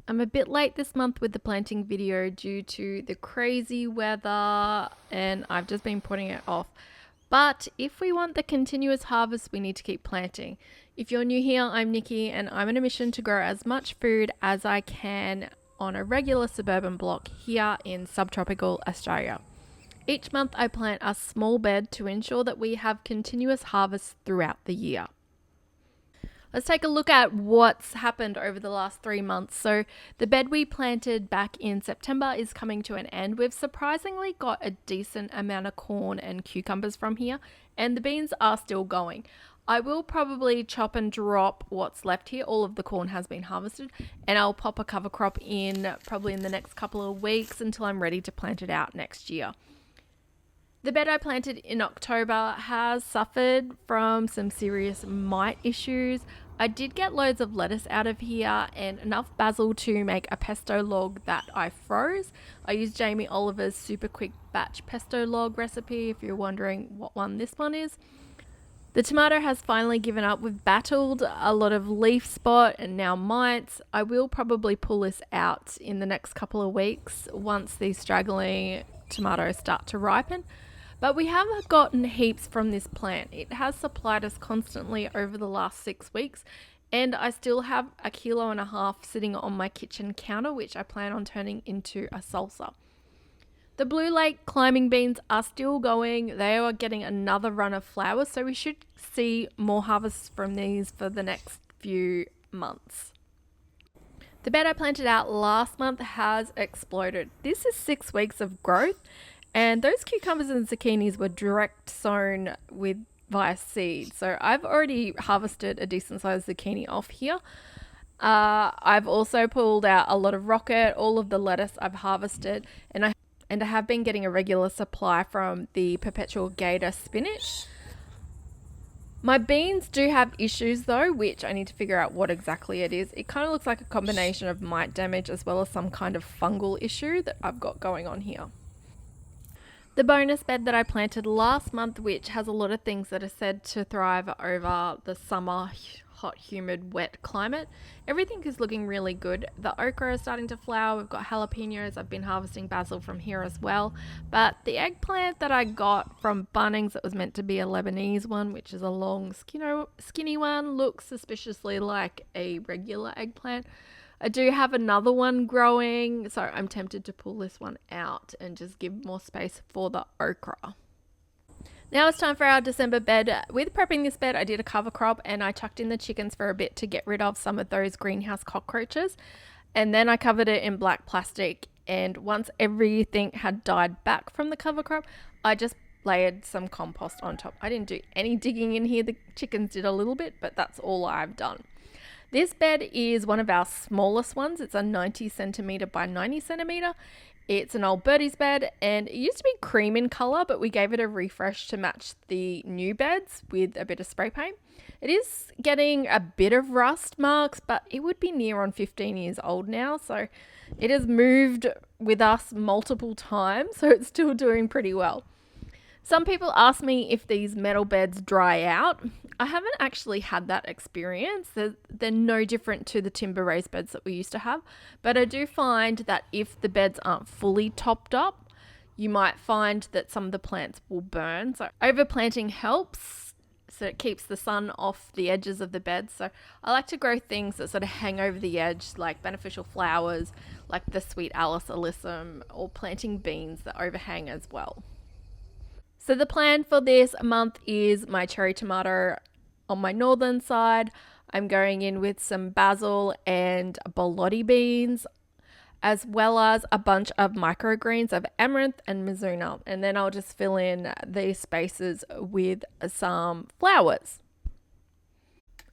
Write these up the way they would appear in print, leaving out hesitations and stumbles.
I'm a bit late this month with the planting video due to the crazy weather and I've just been putting it off. But if we want the continuous harvest, we need to keep planting. If you're new here, I'm Nikki and I'm on a mission to grow as much food as I can on a regular suburban block here in subtropical Australia. Each month I plant a small bed to ensure that we have continuous harvests throughout the year. Let's take a look at what's happened over the last 3 months. So the bed we planted back in September is coming to an end. We've surprisingly got a decent amount of corn and cucumbers from here, and the beans are still going. I will probably chop and drop what's left here. All of the corn has been harvested, and I'll pop a cover crop in probably in the next couple of weeks until I'm ready to plant it out next year. The bed I planted in October has suffered from some serious mite issues. I did get loads of lettuce out of here and enough basil to make a pesto log that I froze. I used Jamie Oliver's super quick batch pesto log recipe if you're wondering what one this one is. The tomato has finally given up. We've battled a lot of leaf spot and now mites. I will probably pull this out in the next couple of weeks once these straggling tomatoes start to ripen. But we have gotten heaps from this plant. It has supplied us constantly over the last 6 weeks, and I still have 1.5 kilos sitting on my kitchen counter, which I plan on turning into a salsa. The Blue Lake climbing beans are still going. They are getting another run of flowers, so we should see more harvests from these for the next few months. The bed I planted out last month has exploded. This is 6 weeks of growth. And those cucumbers and zucchinis were direct sown with via seed. So I've already harvested a decent sized zucchini off here. I've also pulled out a lot of rocket, all of the lettuce I've harvested, and I have been getting a regular supply from the perpetual gator spinach. My beans do have issues though, which I need to figure out what exactly it is. It kind of looks like a combination of mite damage as well as some kind of fungal issue that I've got going on here. The bonus bed that I planted last month, which has a lot of things that are said to thrive over the summer, hot, humid, wet climate. Everything is looking really good. The okra is starting to flower. We've got jalapenos. I've been harvesting basil from here as well. But the eggplant that I got from Bunnings, that was meant to be a Lebanese one, which is a long, skinny one, looks suspiciously like a regular eggplant. I do have another one growing, so I'm tempted to pull this one out and just give more space for the okra. Now it's time for our December bed. With prepping this bed, I did a cover crop and I chucked in the chickens for a bit to get rid of some of those greenhouse cockroaches. And then I covered it in black plastic. And once everything had died back from the cover crop, I just layered some compost on top. I didn't do any digging in here. The chickens did a little bit, but that's all I've done. This bed is one of our smallest ones. It's a 90 centimeter by 90 centimeter. It's an old birdie's bed and it used to be cream in color, but we gave it a refresh to match the new beds with a bit of spray paint. It is getting a bit of rust marks, but it would be near on 15 years old now. So it has moved with us multiple times, so it's still doing pretty well. Some people ask me if these metal beds dry out. I haven't actually had that experience. They're no different to the timber raised beds that we used to have. But I do find that if the beds aren't fully topped up, you might find that some of the plants will burn. So overplanting helps. So it keeps the sun off the edges of the bed. So I like to grow things that sort of hang over the edge, like beneficial flowers, like the sweet Alice alyssum, or planting beans that overhang as well. So the plan for this month is my cherry tomato on my northern side. I'm going in with some basil and borlotti beans, as well as a bunch of microgreens of amaranth and mizuna. And then I'll just fill in these spaces with some flowers.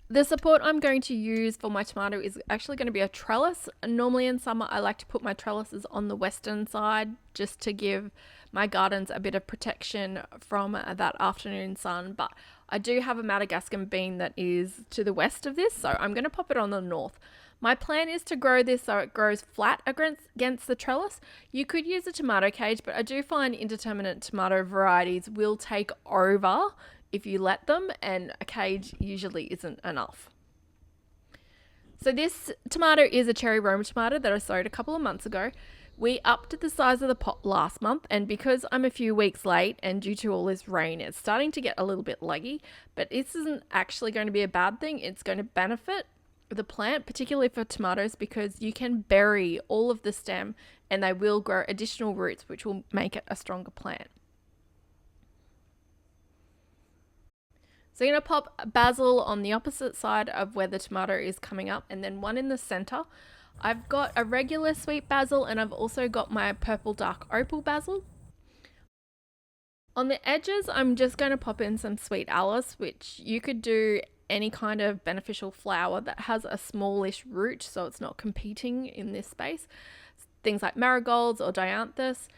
The support I'm going to use for my tomato is actually going to be a trellis. Normally in summer, I like to put my trellises on the western side just to give my gardens a bit of protection from that afternoon sun. But I do have a Madagascan bean that is to the west of this, so I'm going to pop it on the north. My plan is to grow this so it grows flat against the trellis. You could use a tomato cage, but I do find indeterminate tomato varieties will take over if you let them, and a cage usually isn't enough. So this tomato is a cherry Roma tomato that I sowed a couple of months ago. We upped the size of the pot last month, and because I'm a few weeks late and due to all this rain, it's starting to get a little bit leggy, but this isn't actually going to be a bad thing. It's going to benefit the plant, particularly for tomatoes, because you can bury all of the stem and they will grow additional roots, which will make it a stronger plant. So you're going to pop basil on the opposite side of where the tomato is coming up, and then one in the center. I've got a regular sweet basil, and I've also got my purple dark opal basil. On the edges, I'm just going to pop in some sweet Alice, which you could do any kind of beneficial flower that has a smallish root, so it's not competing in this space. Things like marigolds or dianthus.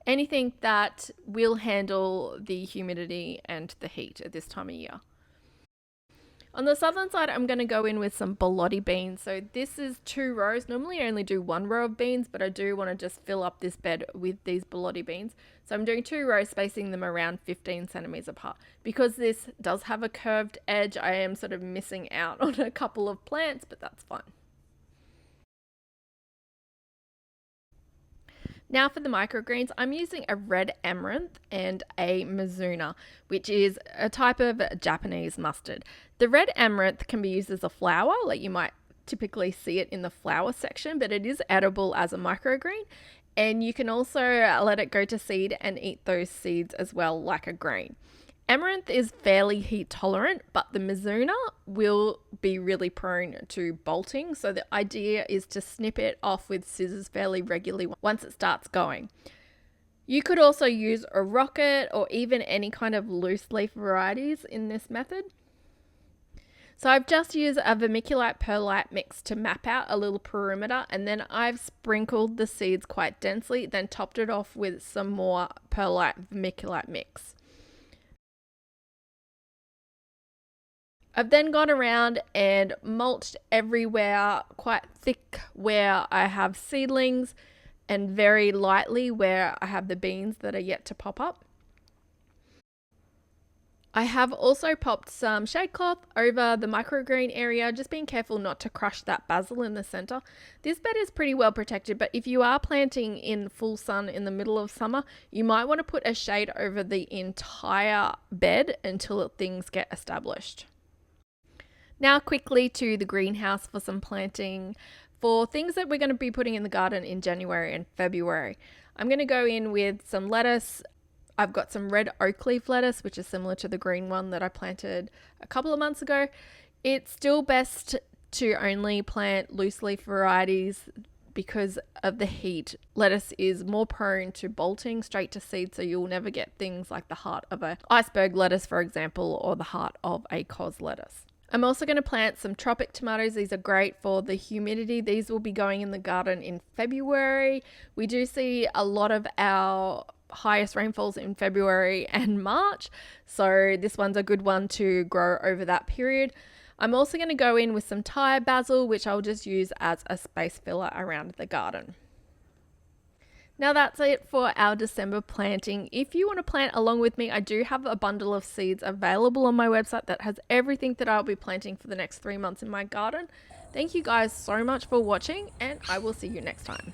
Anything that will handle the humidity and the heat at this time of year. On the southern side, I'm going to go in with some borlotti beans. So this is 2 rows. Normally I only do 1 row of beans, but I do want to just fill up this bed with these borlotti beans. So I'm doing 2 rows, spacing them around 15 centimeters apart. Because this does have a curved edge, I am sort of missing out on a couple of plants, but that's fine. Now for the microgreens, I'm using a red amaranth and a mizuna, which is a type of Japanese mustard. The red amaranth can be used as a flower, like you might typically see it in the flower section, but it is edible as a microgreen. And you can also let it go to seed and eat those seeds as well, like a grain. Amaranth is fairly heat tolerant, but the mizuna will be really prone to bolting. So the idea is to snip it off with scissors fairly regularly once it starts going. You could also use a rocket or even any kind of loose leaf varieties in this method. So I've just used a vermiculite perlite mix to map out a little perimeter, and then I've sprinkled the seeds quite densely, then topped it off with some more perlite vermiculite mix. I've then gone around and mulched everywhere quite thick where I have seedlings and very lightly where I have the beans that are yet to pop up. I have also popped some shade cloth over the microgreen area, just being careful not to crush that basil in the center. This bed is pretty well protected, but if you are planting in full sun in the middle of summer, you might want to put a shade over the entire bed until things get established. Now quickly to the greenhouse for some planting for things that we're going to be putting in the garden in January and February. I'm going to go in with some lettuce. I've got some red oak leaf lettuce, which is similar to the green one that I planted a couple of months ago. It's still best to only plant loose leaf varieties because of the heat. Lettuce is more prone to bolting straight to seed, so you'll never get things like the heart of an iceberg lettuce, for example, or the heart of a cos lettuce. I'm also going to plant some tropic tomatoes. These are great for the humidity. These will be going in the garden in February. We do see a lot of our highest rainfalls in February and March, so this one's a good one to grow over that period. I'm also going to go in with some Thai basil, which I'll just use as a space filler around the garden. Now that's it for our December planting. If you want to plant along with me, I do have a bundle of seeds available on my website that has everything that I'll be planting for the next 3 months in my garden. Thank you guys so much for watching, and I will see you next time.